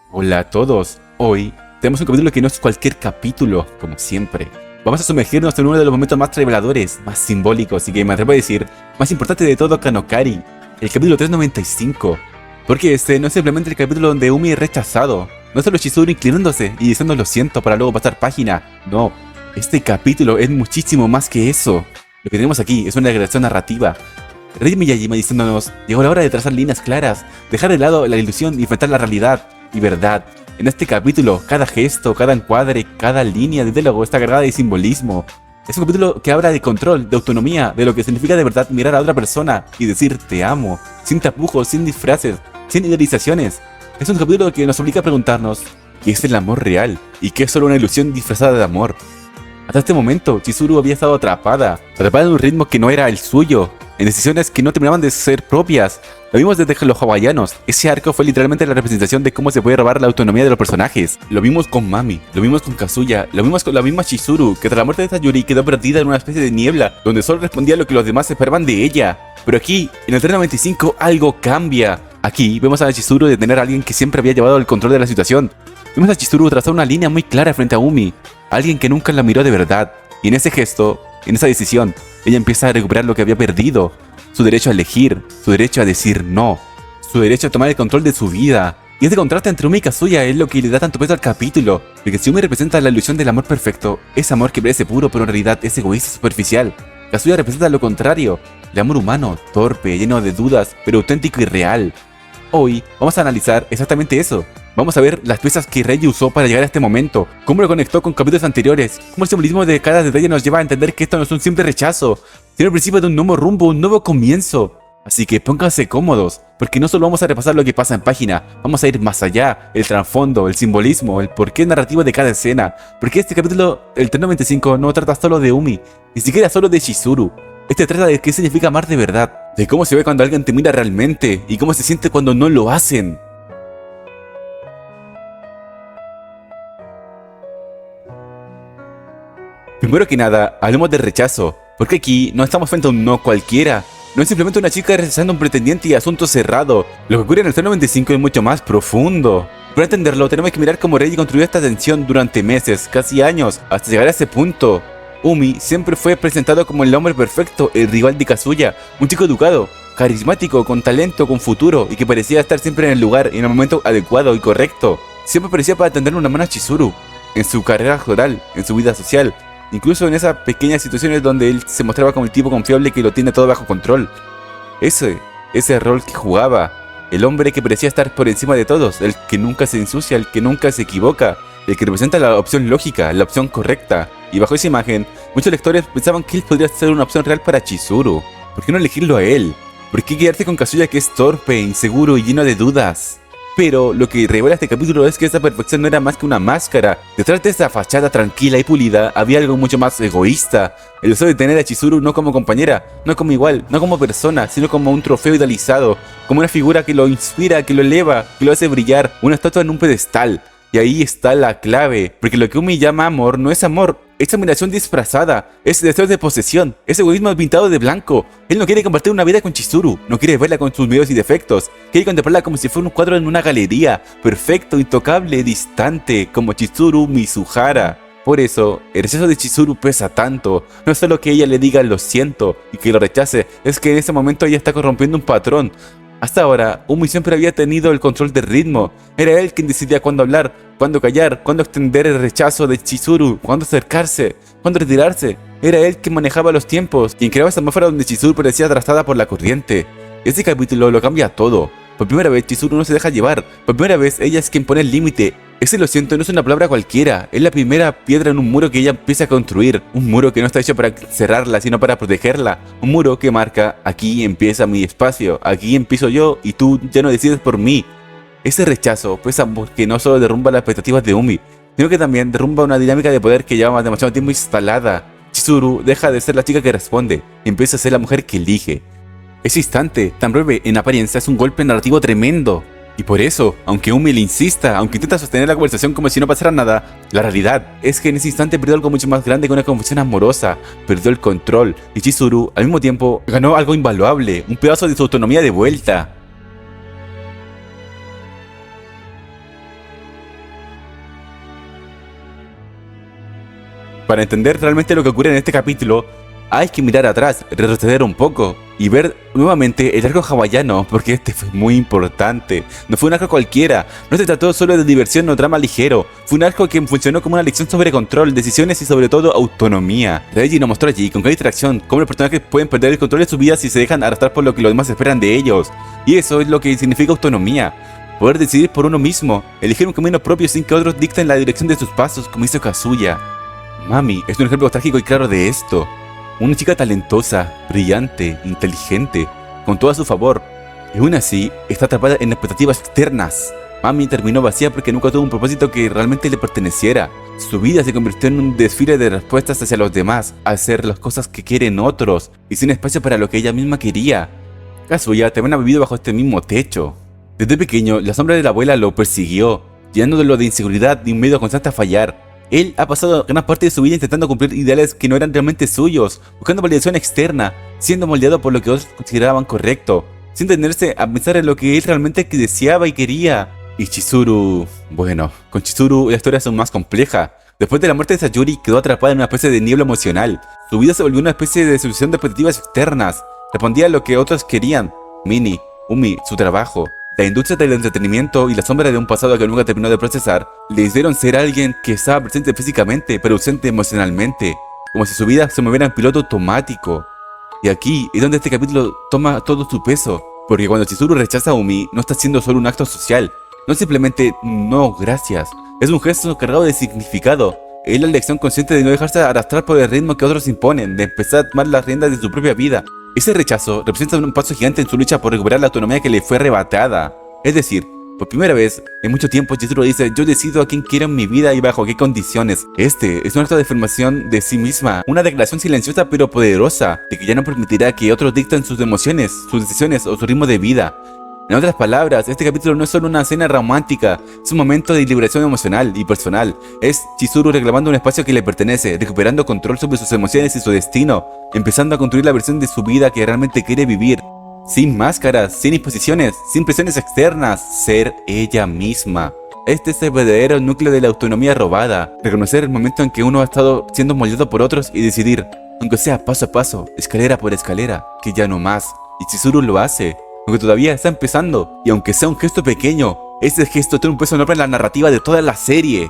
Hola a todos, hoy tenemos un capítulo que no es cualquier capítulo, como siempre. Vamos a sumergirnos en uno de los momentos más reveladores, más simbólicos y que me atrevo a decir, más importante de todo Kanokari, el capítulo 395. Porque este no es simplemente el capítulo donde Umi es rechazado, no es solo Chizuru inclinándose y diciendo lo siento para luego pasar página, no. Este capítulo es muchísimo más que eso. Lo que tenemos aquí es una declaración narrativa. Rei Miyajima diciéndonos, llegó la hora de trazar líneas claras, dejar de lado la ilusión y enfrentar la realidad y verdad. En este capítulo, cada gesto, cada encuadre, cada línea de diálogo está cargada de simbolismo. Es un capítulo que habla de control, de autonomía, de lo que significa de verdad mirar a otra persona y decir te amo, sin tapujos, sin disfraces, sin idealizaciones. Es un capítulo que nos obliga a preguntarnos, ¿qué es el amor real? ¿Y qué es solo una ilusión disfrazada de amor? Hasta este momento, Chizuru había estado atrapada en un ritmo que no era el suyo, en decisiones que no terminaban de ser propias. Lo vimos desde los hawaianos. Ese arco fue literalmente la representación de cómo se puede robar la autonomía de los personajes. Lo vimos con Mami, lo vimos con Kazuya, lo vimos con la misma Chizuru, que tras la muerte de Sayuri quedó perdida en una especie de niebla, donde solo respondía a lo que los demás esperaban de ella. Pero aquí, en el 395, algo cambia. Aquí vemos a Chizuru detener a alguien que siempre había llevado el control de la situación. Vemos a Chizuru trazar una línea muy clara frente a Umi, alguien que nunca la miró de verdad. Y en ese gesto, en esa decisión, ella empieza a recuperar lo que había perdido. Su derecho a elegir, su derecho a decir no, su derecho a tomar el control de su vida. Y este contraste entre Umi y Kazuya es lo que le da tanto peso al capítulo, porque si Umi representa la ilusión del amor perfecto, ese amor que parece puro pero en realidad es egoísta y superficial, Kazuya representa lo contrario, el amor humano, torpe, lleno de dudas, pero auténtico y real. Hoy vamos a analizar exactamente eso. Vamos a ver las piezas que Reiji usó para llegar a este momento, cómo lo conectó con capítulos anteriores, cómo el simbolismo de cada detalle nos lleva a entender que esto no es un simple rechazo, sino el principio de un nuevo rumbo, un nuevo comienzo. Así que pónganse cómodos, porque no solo vamos a repasar lo que pasa en página, vamos a ir más allá, el trasfondo, el simbolismo, el porqué narrativo de cada escena, porque este capítulo, el 395, no trata solo de Umi, ni siquiera solo de Chizuru. Este trata de qué significa amar de verdad, de cómo se ve cuando alguien te mira realmente y cómo se siente cuando no lo hacen. Primero que nada, hablemos del rechazo, porque aquí no estamos frente a un no cualquiera. No es simplemente una chica rechazando a un pretendiente y asunto cerrado. Lo que ocurre en el 395 es mucho más profundo. Para entenderlo, tenemos que mirar cómo Reiji construyó esta tensión durante meses, casi años, hasta llegar a ese punto. Umi siempre fue presentado como el hombre perfecto, el rival de Kazuya, un chico educado, carismático, con talento, con futuro, y que parecía estar siempre en el lugar y en el momento adecuado y correcto. Siempre parecía para tender una mano a Chizuru, en su carrera actoral, en su vida social. Incluso en esas pequeñas situaciones donde él se mostraba como el tipo confiable que lo tiene todo bajo control. Ese rol que jugaba. El hombre que parecía estar por encima de todos. El que nunca se ensucia, el que nunca se equivoca. El que representa la opción lógica, la opción correcta. Y bajo esa imagen, muchos lectores pensaban que él podría ser una opción real para Chizuru. ¿Por qué no elegirlo a él? ¿Por qué quedarse con Kazuya, que es torpe, inseguro y lleno de dudas? Pero lo que revela este capítulo es que esa perfección no era más que una máscara. Detrás de esa fachada tranquila y pulida había algo mucho más egoísta. El deseo de tener a Chizuru no como compañera, no como igual, no como persona, sino como un trofeo idealizado, como una figura que lo inspira, que lo eleva, que lo hace brillar, una estatua en un pedestal. Y ahí está la clave, porque lo que Umi llama amor no es amor, es admiración disfrazada, es deseo de posesión, es egoísmo pintado de blanco. Él no quiere compartir una vida con Chizuru, no quiere verla con sus miedos y defectos, quiere contemplarla como si fuera un cuadro en una galería, perfecto, intocable, distante, como Chizuru Mizuhara. Por eso, el rechazo de Chizuru pesa tanto. No es solo que ella le diga lo siento y que lo rechace, es que en ese momento ella está corrompiendo un patrón. Hasta ahora, Umi siempre había tenido el control del ritmo. Era él quien decidía cuándo hablar, cuándo callar, cuándo extender el rechazo de Chizuru, cuándo acercarse, cuándo retirarse. Era él quien manejaba los tiempos, quien creaba esa atmósfera donde Chizuru parecía arrastrada por la corriente. Este capítulo lo cambia todo. Por primera vez Chizuru no se deja llevar, por primera vez ella es quien pone el límite. Ese lo siento no es una palabra cualquiera, es la primera piedra en un muro que ella empieza a construir. Un muro que no está hecho para cerrarla, sino para protegerla. Un muro que marca, aquí empieza mi espacio, aquí empiezo yo y tú ya no decides por mí. Ese rechazo pesa porque no solo derrumba las expectativas de Umi, sino que también derrumba una dinámica de poder que lleva demasiado tiempo instalada. Chizuru deja de ser la chica que responde, empieza a ser la mujer que elige. Ese instante, tan breve en apariencia, es un golpe narrativo tremendo. Y por eso, aunque Umi le insista, aunque intenta sostener la conversación como si no pasara nada, la realidad es que en ese instante perdió algo mucho más grande que una confusión amorosa, perdió el control, y Chizuru, al mismo tiempo, ganó algo invaluable, un pedazo de su autonomía de vuelta. Para entender realmente lo que ocurre en este capítulo, hay que mirar atrás, retroceder un poco y ver nuevamente el arco hawaiano, porque este fue muy importante. No fue un arco cualquiera, no se trató solo de diversión o drama ligero, fue un arco que funcionó como una lección sobre control, decisiones y sobre todo autonomía. Reiji nos mostró allí con cada interacción cómo los personajes pueden perder el control de su vida si se dejan arrastrar por lo que los demás esperan de ellos. Y eso es lo que significa autonomía. Poder decidir por uno mismo, elegir un camino propio sin que otros dicten la dirección de sus pasos, como hizo Kazuya. Mami es un ejemplo trágico y claro de esto. Una chica talentosa, brillante, inteligente, con todo a su favor, y aún así está atrapada en expectativas externas. Mami terminó vacía porque nunca tuvo un propósito que realmente le perteneciera. Su vida se convirtió en un desfile de respuestas hacia los demás, a hacer las cosas que quieren otros, y sin espacio para lo que ella misma quería. Kazuya también ha vivido bajo este mismo techo. Desde pequeño, la sombra de la abuela lo persiguió, llenándolo de inseguridad y un miedo constante a fallar. Él ha pasado gran parte de su vida intentando cumplir ideales que no eran realmente suyos, buscando validación externa, siendo moldeado por lo que otros consideraban correcto, sin detenerse a pensar en lo que él realmente deseaba y quería. Y Chizuru... Bueno, con Chizuru la historia es aún más compleja. Después de la muerte de Sayuri, quedó atrapada en una especie de niebla emocional. Su vida se volvió una especie de solución de expectativas externas. Respondía a lo que otros querían. Minnie, Umi, su trabajo, la industria del entretenimiento y la sombra de un pasado que nunca terminó de procesar le hicieron ser alguien que estaba presente físicamente pero ausente emocionalmente, como si su vida se moviera en piloto automático. Y aquí es donde este capítulo toma todo su peso, porque cuando Chizuru rechaza a Umi no está haciendo solo un acto social, no simplemente no gracias, es un gesto cargado de significado. Es la lección consciente de no dejarse arrastrar por el ritmo que otros imponen, de empezar a tomar las riendas de su propia vida. Ese rechazo representa un paso gigante en su lucha por recuperar la autonomía que le fue arrebatada. Es decir, por primera vez en mucho tiempo Chizuru dice: yo decido a quién quiero en mi vida y bajo qué condiciones. Este es un acto de afirmación de sí misma, una declaración silenciosa pero poderosa, de que ya no permitirá que otros dicten sus emociones, sus decisiones o su ritmo de vida. En otras palabras, este capítulo no es solo una escena romántica, es un momento de liberación emocional y personal. Es Chizuru reclamando un espacio que le pertenece, recuperando control sobre sus emociones y su destino, empezando a construir la versión de su vida que realmente quiere vivir. Sin máscaras, sin imposiciones, sin presiones externas, ser ella misma. Este es el verdadero núcleo de la autonomía robada, reconocer el momento en que uno ha estado siendo moldeado por otros y decidir, aunque sea paso a paso, escalera por escalera, que ya no más. Y Chizuru lo hace, aunque todavía está empezando, y aunque sea un gesto pequeño, ese gesto tiene un peso enorme en la narrativa de toda la serie.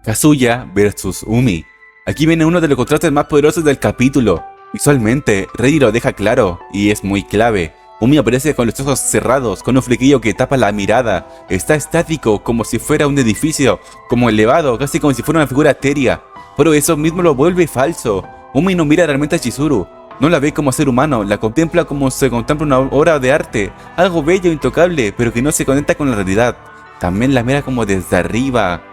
Kazuya vs Umi. Aquí viene uno de los contrastes más poderosos del capítulo. Visualmente, Reiji lo deja claro, y es muy clave. Umi aparece con los ojos cerrados, con un flequillo que tapa la mirada. Está estático, como si fuera un edificio, como elevado, casi como si fuera una figura etérea. Pero eso mismo lo vuelve falso. Umi no mira realmente a Chizuru. No la ve como ser humano, la contempla como se contempla una obra de arte. Algo bello, intocable, pero que no se conecta con la realidad. También la mira como desde arriba.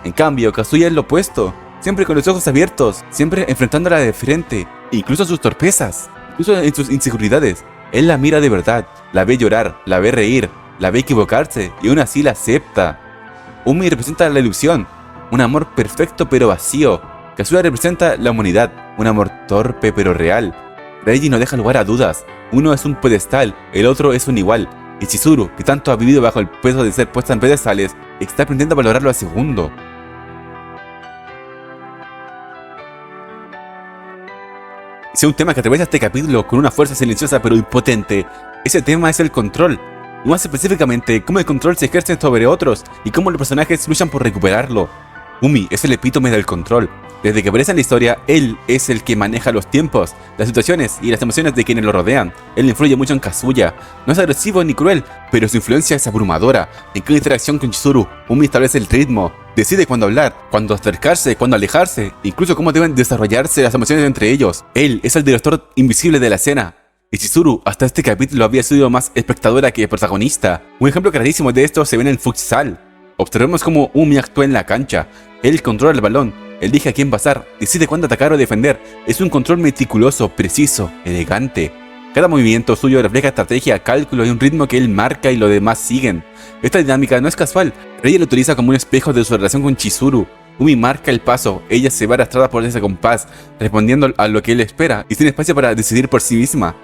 En cambio, Kazuya es lo opuesto. Siempre con los ojos abiertos, siempre enfrentándola de frente. Incluso sus torpezas, incluso en sus inseguridades. Él la mira de verdad, la ve llorar, la ve reír, la ve equivocarse y aún así la acepta. Umi representa la ilusión, un amor perfecto pero vacío. Kazuya representa la humanidad, un amor torpe pero real. Reiji no deja lugar a dudas, uno es un pedestal, el otro es un igual. Y Chizuru, que tanto ha vivido bajo el peso de ser puesta en pedestales, está aprendiendo a valorarlo a segundo. Si un tema que atraviesa este capítulo con una fuerza silenciosa pero impotente, ese tema es el control. Y más específicamente, cómo el control se ejerce sobre otros y cómo los personajes luchan por recuperarlo. Umi es el epítome del control. Desde que aparece en la historia, él es el que maneja los tiempos, las situaciones y las emociones de quienes lo rodean. Él influye mucho en Kazuya. No es agresivo ni cruel, pero su influencia es abrumadora. En cada interacción con Chizuru, Umi establece el ritmo, decide cuándo hablar, cuándo acercarse, cuándo alejarse, incluso cómo deben desarrollarse las emociones entre ellos. Él es el director invisible de la escena. Y Chizuru hasta este capítulo había sido más espectadora que protagonista. Un ejemplo clarísimo de esto se ve en el futsal. Observemos cómo Umi actúa en la cancha. Él controla el balón, elige a quién pasar, decide cuándo atacar o defender. Es un control meticuloso, preciso, elegante. Cada movimiento suyo refleja estrategia, cálculo y un ritmo que él marca y los demás siguen. Esta dinámica no es casual. Reiji lo utiliza como un espejo de su relación con Chizuru. Umi marca el paso, ella se va arrastrada por ese compás, respondiendo a lo que él espera y sin espacio para decidir por sí misma.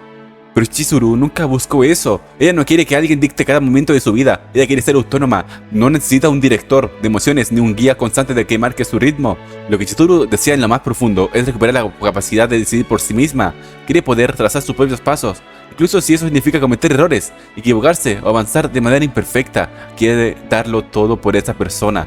Pero Chizuru nunca buscó eso. Ella no quiere que alguien dicte cada momento de su vida. Ella quiere ser autónoma. No necesita un director de emociones ni un guía constante de que marque su ritmo. Lo que Chizuru desea en lo más profundo es recuperar la capacidad de decidir por sí misma. Quiere poder trazar sus propios pasos, incluso si eso significa cometer errores, equivocarse o avanzar de manera imperfecta. Quiere darlo todo por esa persona.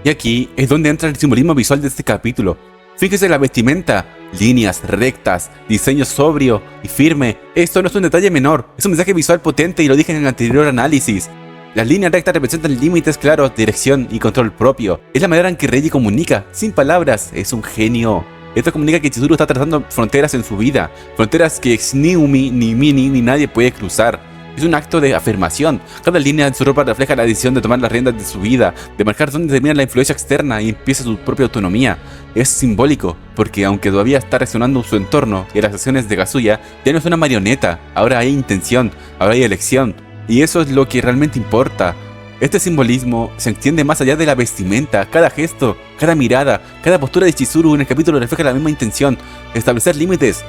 Y aquí es donde entra el simbolismo visual de este capítulo. Fíjese en la vestimenta, líneas rectas, diseño sobrio y firme. Esto no es un detalle menor, es un mensaje visual potente y lo dije en el anterior análisis. Las líneas rectas representan límites claros, dirección y control propio. Es la manera en que Reiji comunica, sin palabras, es un genio. Esto comunica que Chizuru está trazando fronteras en su vida, fronteras que ni Umi, ni Mini, ni nadie puede cruzar. Es un acto de afirmación. Cada línea en su ropa refleja la decisión de tomar las riendas de su vida, de marcar dónde termina la influencia externa y empieza su propia autonomía. Es simbólico, porque aunque todavía está reaccionando su entorno y las acciones de Kazuya, ya no es una marioneta, ahora hay intención, ahora hay elección, y eso es lo que realmente importa. Este simbolismo se extiende más allá de la vestimenta. Cada gesto, cada mirada, cada postura de Chizuru en el capítulo refleja la misma intención: establecer límites.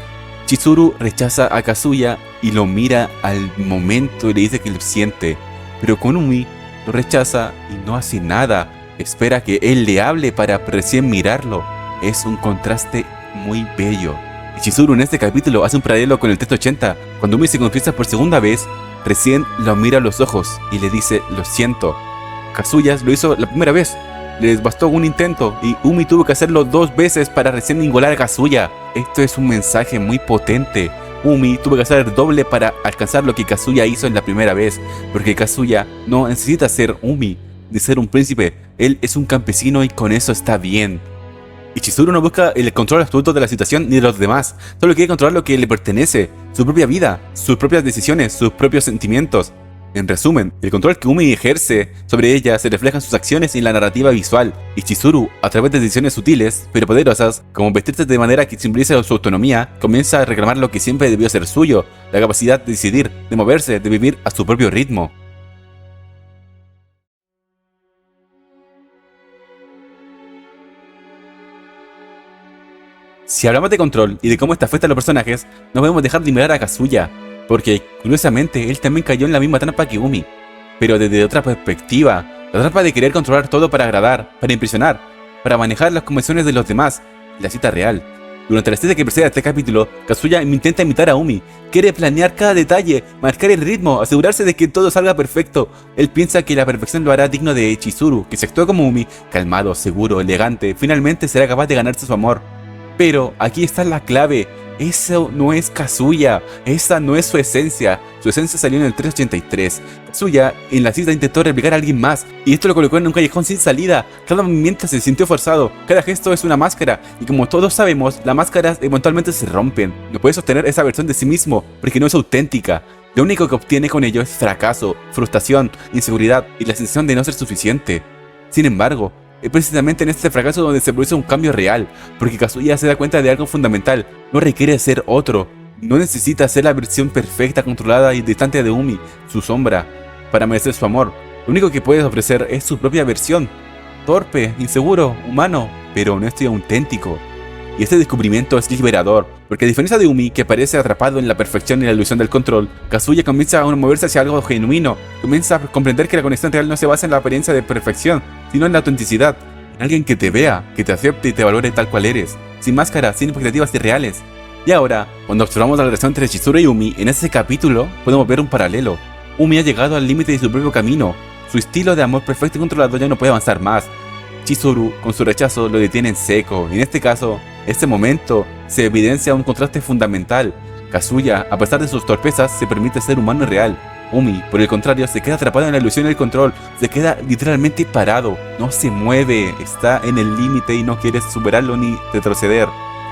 Chizuru rechaza a Kazuya y lo mira al momento y le dice que lo siente, pero con Umi lo rechaza y no hace nada. Espera que él le hable para recién mirarlo. Es un contraste muy bello. Y Chizuru en este capítulo hace un paralelo con el texto 80. Cuando Umi se confiesa por segunda vez, recién lo mira a los ojos y le dice lo siento. Kazuya lo hizo la primera vez. Les bastó un intento y Umi tuvo que hacerlo 2 veces para recién igualar a Kazuya. Esto es un mensaje muy potente. Umi tuvo que hacer el doble para alcanzar lo que Kazuya hizo en la primera vez, porque Kazuya no necesita ser Umi ni ser un príncipe. Él es un campesino y con eso está bien. Y Chizuru no busca el control absoluto de la situación ni de los demás, solo quiere controlar lo que le pertenece, su propia vida, sus propias decisiones, sus propios sentimientos. En resumen, el control que Umi ejerce sobre ella se refleja en sus acciones y en la narrativa visual, y Chizuru, a través de decisiones sutiles, pero poderosas, como vestirse de manera que simbolice su autonomía, comienza a reclamar lo que siempre debió ser suyo, la capacidad de decidir, de moverse, de vivir a su propio ritmo. Si hablamos de control y de cómo esta afecta a los personajes, no podemos dejar de mirar a Kazuya, porque curiosamente él también cayó en la misma trampa que Umi, pero desde otra perspectiva, la trampa de querer controlar todo para agradar, para impresionar, para manejar las convenciones de los demás, la cita real. Durante la escena que precede a este capítulo, Kazuya intenta imitar a Umi, quiere planear cada detalle, marcar el ritmo, asegurarse de que todo salga perfecto. Él piensa que la perfección lo hará digno de Chizuru, que se actúa como Umi, calmado, seguro, elegante, finalmente será capaz de ganarse su amor. Pero aquí está la clave. Eso no es Kazuya, esa no es su esencia. Su esencia salió en el 383. Kazuya en la cita intentó replicar a alguien más, y esto lo colocó en un callejón sin salida. Cada movimiento se sintió forzado, cada gesto es una máscara, y como todos sabemos, las máscaras eventualmente se rompen. No puede sostener esa versión de sí mismo, porque no es auténtica. Lo único que obtiene con ello es fracaso, frustración, inseguridad y la sensación de no ser suficiente. Sin embargo, es precisamente en este fracaso donde se produce un cambio real, porque Kazuya se da cuenta de algo fundamental: no requiere ser otro, no necesita ser la versión perfecta, controlada y distante de Umi, su sombra, para merecer su amor. Lo único que puede ofrecer es su propia versión, torpe, inseguro, humano, pero honesto y auténtico. Y este descubrimiento es liberador, porque a diferencia de Umi, que parece atrapado en la perfección y la ilusión del control, Kazuya comienza a moverse hacia algo genuino, comienza a comprender que la conexión real no se basa en la apariencia de perfección, sino en la autenticidad, en alguien que te vea, que te acepte y te valore tal cual eres, sin máscaras, sin expectativas irreales. Y ahora, cuando observamos la relación entre Chizuru y Umi, en este capítulo podemos ver un paralelo. Umi ha llegado al límite de su propio camino, su estilo de amor perfecto y controlado ya no puede avanzar más. Chizuru, con su rechazo, lo detiene en seco, y en este caso, este momento, se evidencia un contraste fundamental. Kazuya, a pesar de sus torpezas, se permite ser humano y real. Umi, por el contrario, se queda atrapado en la ilusión y el control, se queda literalmente parado, no se mueve, está en el límite y no quiere superarlo ni retroceder.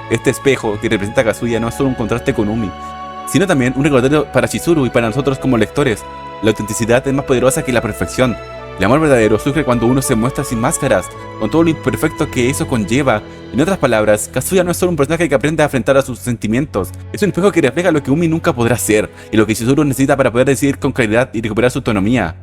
Este espejo que representa a Kazuya no es solo un contraste con Umi, sino también un recordatorio para Chizuru y para nosotros como lectores. La autenticidad es más poderosa que la perfección. El amor verdadero surge cuando uno se muestra sin máscaras, con todo lo imperfecto que eso conlleva. En otras palabras, Kazuya no es solo un personaje que aprende a enfrentar a sus sentimientos, es un espejo que refleja lo que Umi nunca podrá ser, y lo que Chizuru necesita para poder decidir con claridad y recuperar su autonomía.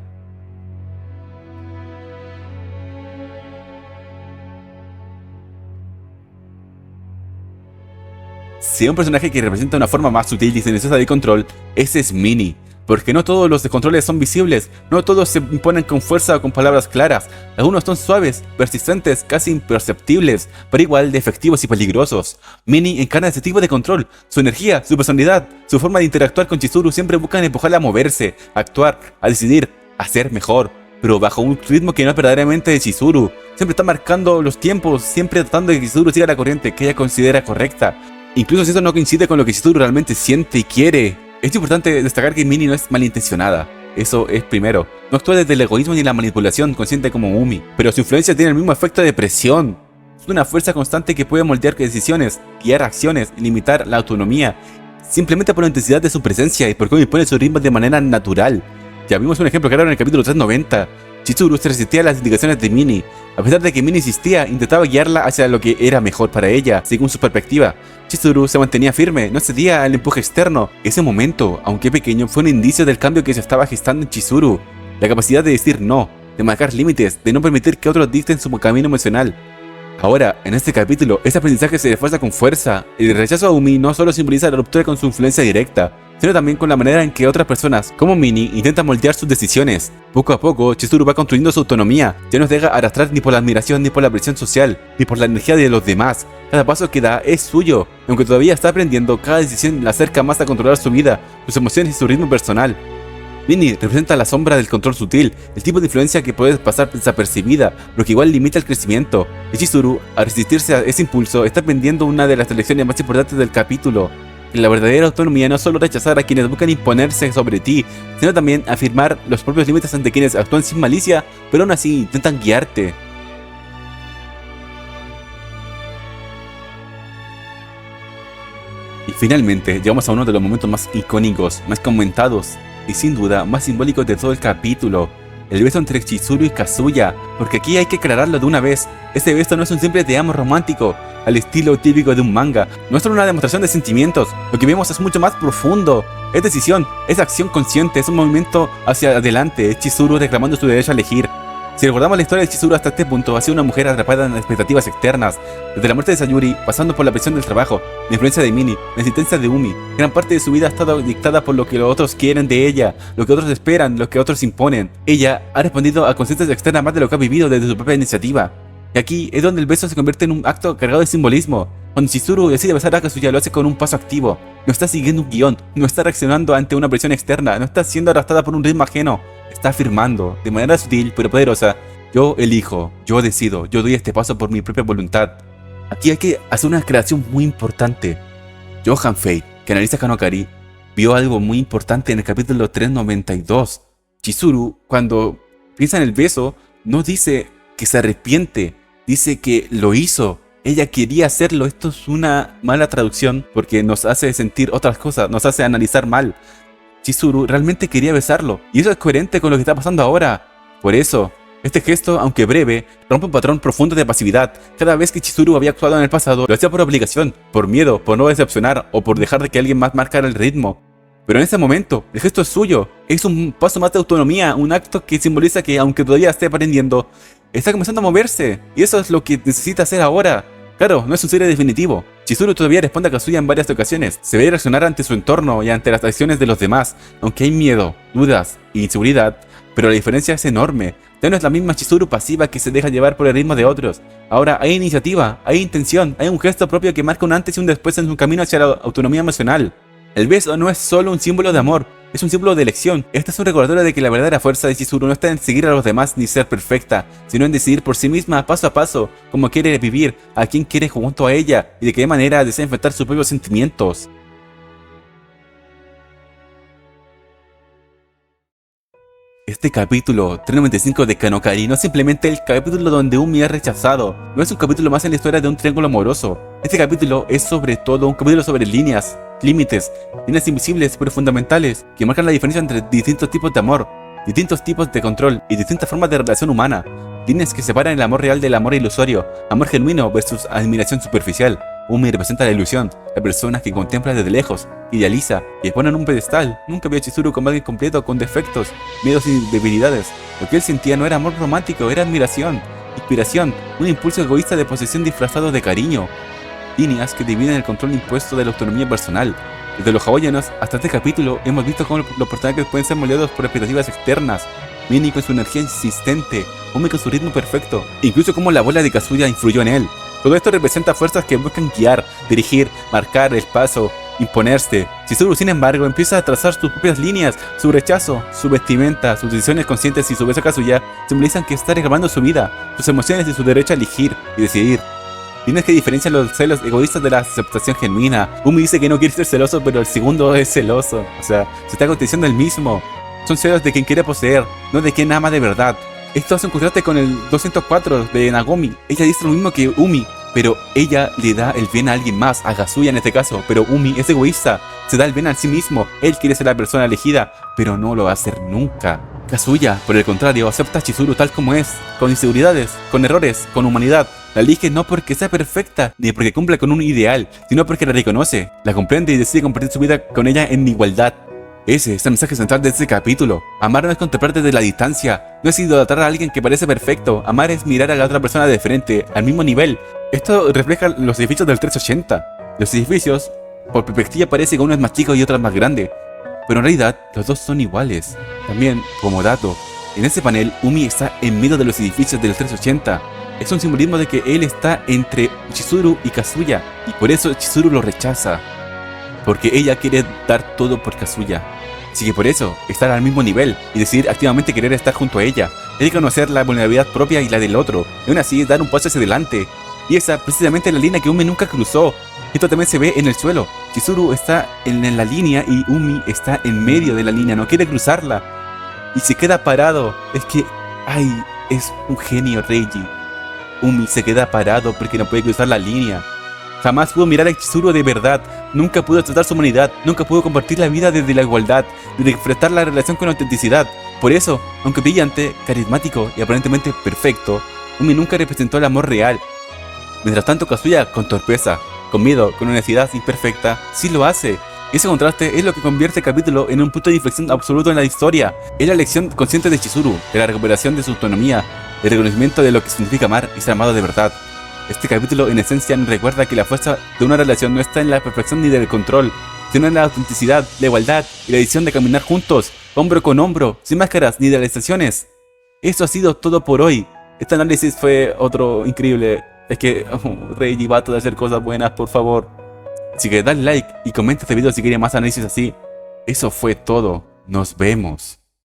Si hay un personaje que representa una forma más sutil y silenciosa de control, ese es Minnie. Porque no todos los descontroles son visibles, no todos se imponen con fuerza o con palabras claras, algunos son suaves, persistentes, casi imperceptibles, pero igual de efectivos y peligrosos. Minnie encarna ese tipo de control, su energía, su personalidad, su forma de interactuar con Chizuru siempre buscan empujarla a moverse, a actuar, a decidir, a ser mejor, pero bajo un ritmo que no es verdaderamente de Chizuru. Siempre está marcando los tiempos, siempre tratando de que Chizuru siga la corriente que ella considera correcta, incluso si eso no coincide con lo que Chizuru realmente siente y quiere. Es importante destacar que Minnie no es malintencionada, eso es primero. No actúa desde el egoísmo ni la manipulación consciente como Umi, pero su influencia tiene el mismo efecto de presión. Es una fuerza constante que puede moldear decisiones, guiar acciones y limitar la autonomía, simplemente por la intensidad de su presencia y por cómo impone su ritmo de manera natural. Ya vimos un ejemplo claro en el capítulo 390. Chizuru se resistía a las indicaciones de Minnie. A pesar de que Minnie insistía, intentaba guiarla hacia lo que era mejor para ella, según su perspectiva. Chizuru se mantenía firme, no cedía al empuje externo. Ese momento, aunque pequeño, fue un indicio del cambio que se estaba gestando en Chizuru. La capacidad de decir no, de marcar límites, de no permitir que otros dicten su camino emocional. Ahora, en este capítulo, ese aprendizaje se refuerza con fuerza. El rechazo a Umi no solo simboliza la ruptura con su influencia directa, sino también con la manera en que otras personas, como Minnie, intentan moldear sus decisiones. Poco a poco, Chizuru va construyendo su autonomía, ya no se deja arrastrar ni por la admiración ni por la presión social, ni por la energía de los demás. Cada paso que da es suyo, aunque todavía está aprendiendo, cada decisión la acerca más a controlar su vida, sus emociones y su ritmo personal. Minnie representa la sombra del control sutil, el tipo de influencia que puede pasar desapercibida, pero que igual limita el crecimiento. Y Chizuru, al resistirse a ese impulso, está aprendiendo una de las lecciones más importantes del capítulo. Que la verdadera autonomía no es solo rechazar a quienes buscan imponerse sobre ti, sino también afirmar los propios límites ante quienes actúan sin malicia, pero aún así intentan guiarte. Y finalmente, llegamos a uno de los momentos más icónicos, más comentados y sin duda más simbólicos de todo el capítulo. El beso entre Chizuru y Kazuya, porque aquí hay que aclararlo de una vez. Este beso no es un simple te amo romántico, al estilo típico de un manga. No es solo una demostración de sentimientos, lo que vemos es mucho más profundo. Es decisión, es acción consciente, es un movimiento hacia adelante, es Chizuru reclamando su derecho a elegir. Si recordamos la historia de Chizuru hasta este punto, ha sido una mujer atrapada en expectativas externas. Desde la muerte de Sayuri, pasando por la presión del trabajo, la influencia de Minnie, la existencia de Umi, gran parte de su vida ha estado dictada por lo que los otros quieren de ella, lo que otros esperan, lo que otros imponen. Ella ha respondido a conciencias externas más de lo que ha vivido desde su propia iniciativa. Y aquí es donde el beso se convierte en un acto cargado de simbolismo. Cuando Chizuru decide besar a Kazuya, lo hace con un paso activo. No está siguiendo un guión, no está reaccionando ante una presión externa, no está siendo arrastrada por un ritmo ajeno. Está afirmando, de manera sutil pero poderosa: yo elijo, yo decido, yo doy este paso por mi propia voluntad. Aquí hay que hacer una aclaración muy importante. Johan Fate, que analiza Kanokari, vio algo muy importante en el capítulo 392. Chizuru, cuando piensa en el beso, no dice que se arrepiente, dice que lo hizo. Ella quería hacerlo. Esto es una mala traducción porque nos hace sentir otras cosas, nos hace analizar mal. Chizuru realmente quería besarlo, y eso es coherente con lo que está pasando ahora. Por eso, este gesto, aunque breve, rompe un patrón profundo de pasividad. Cada vez que Chizuru había actuado en el pasado, lo hacía por obligación, por miedo, por no decepcionar o por dejar de que alguien más marcara el ritmo. Pero en ese momento, el gesto es suyo, es un paso más de autonomía, un acto que simboliza que, aunque todavía esté aprendiendo, está comenzando a moverse, y eso es lo que necesita hacer ahora. Claro, no es un cierre definitivo. Chizuru todavía responde a Kazuya en varias ocasiones. Se ve reaccionar ante su entorno y ante las acciones de los demás, aunque hay miedo, dudas e inseguridad, pero la diferencia es enorme. Ya no es la misma Chizuru pasiva que se deja llevar por el ritmo de otros. Ahora hay iniciativa, hay intención, hay un gesto propio que marca un antes y un después en su camino hacia la autonomía emocional. El beso no es solo un símbolo de amor, es un símbolo de elección. Este es un recordatorio de que la verdadera fuerza de Chizuru no está en seguir a los demás ni ser perfecta, sino en decidir por sí misma, paso a paso, cómo quiere vivir, a quién quiere junto a ella y de qué manera desea enfrentar sus propios sentimientos. Este capítulo 395 de Kanokari no es simplemente el capítulo donde Umi es rechazado, no es un capítulo más en la historia de un triángulo amoroso. Este capítulo es sobre todo un capítulo sobre líneas, límites, líneas invisibles pero fundamentales que marcan la diferencia entre distintos tipos de amor, distintos tipos de control y distintas formas de relación humana. Líneas que separan el amor real del amor ilusorio, amor genuino versus admiración superficial. Umi representa la ilusión, la persona que contempla desde lejos, idealiza y expone en un pedestal. Nunca vio a Chizuru como alguien completo, con defectos, miedos y debilidades. Lo que él sentía no era amor romántico, era admiración, inspiración, un impulso egoísta de posesión disfrazado de cariño. líneas que dividen el control impuesto de la autonomía personal. Desde los hawaianos hasta este capítulo hemos visto cómo los personajes pueden ser moldeados por expectativas externas. Minnie con su energía insistente, Umi con su ritmo perfecto, incluso cómo la bola de Kazuya influyó en él. Todo esto representa fuerzas que buscan guiar, dirigir, marcar el paso, imponerse. Chizuru, sin embargo, empieza a trazar sus propias líneas. Su rechazo, su vestimenta, sus decisiones conscientes y su beso a Kazuya simbolizan que está reclamando su vida, sus emociones y su derecho a elegir y decidir. Líneas que diferencian los celos egoístas de la aceptación genuina. Umi dice que no quiere ser celoso, pero el segundo es celoso. O sea, se está contradiciendo el mismo. Son celos de quien quiere poseer, no de quien ama de verdad. Esto hace un contraste con el 204 de Nagomi. Ella dice lo mismo que Umi, pero ella le da el bien a alguien más, a Kazuya en este caso. Pero Umi es egoísta, se da el bien a sí mismo. Él quiere ser la persona elegida, pero no lo va a hacer nunca. Kazuya, por el contrario, acepta a Chizuru tal como es, con inseguridades, con errores, con humanidad. La elige no porque sea perfecta, ni porque cumpla con un ideal, sino porque la reconoce, la comprende y decide compartir su vida con ella en igualdad. Ese es el mensaje central de este capítulo. Amar no es contemplar desde la distancia, no es idolatrar a alguien que parece perfecto. Amar es mirar a la otra persona de frente, al mismo nivel. Esto refleja los edificios del 380. Los edificios, por perspectiva, parece que uno es más chico y otro es más grande, pero en realidad los dos son iguales. También, como dato, en ese panel Umi está en medio de los edificios del 380. Es un simbolismo de que él está entre Chizuru y Kazuya, y por eso Chizuru lo rechaza, porque ella quiere dar todo por Kazuya. Así que por eso, estar al mismo nivel y decidir activamente querer estar junto a ella, es conocer la vulnerabilidad propia y la del otro, y aún así dar un paso hacia adelante. Y esa precisamente es la línea que Umi nunca cruzó. Esto también se ve en el suelo. Chizuru está en la línea y Umi está en medio de la línea, no quiere cruzarla. Y se queda parado. Es que, ay, es un genio Reiji. Umi se queda parado porque no puede cruzar la línea. Jamás pudo mirar a Chizuru de verdad, nunca pudo tratar su humanidad, nunca pudo compartir la vida desde la igualdad, desde enfrentar la relación con autenticidad. Por eso, aunque brillante, carismático y aparentemente perfecto, Umi nunca representó el amor real. Mientras tanto, Kazuya, con torpeza, con miedo, con honestidad imperfecta, sí lo hace. Ese contraste es lo que convierte el capítulo en un punto de inflexión absoluto en la historia. Es la elección consciente de Chizuru, de la recuperación de su autonomía, del reconocimiento de lo que significa amar y ser amado de verdad. Este capítulo en esencia nos recuerda que la fuerza de una relación no está en la perfección ni del control, sino en la autenticidad, la igualdad y la decisión de caminar juntos, hombro con hombro, sin máscaras ni idealizaciones. Eso ha sido todo por hoy. Este análisis fue otro increíble. Es que Reiji va a hacer cosas buenas, por favor. Así que dale like y comenta este video si quieres más análisis así. Eso fue todo. Nos vemos.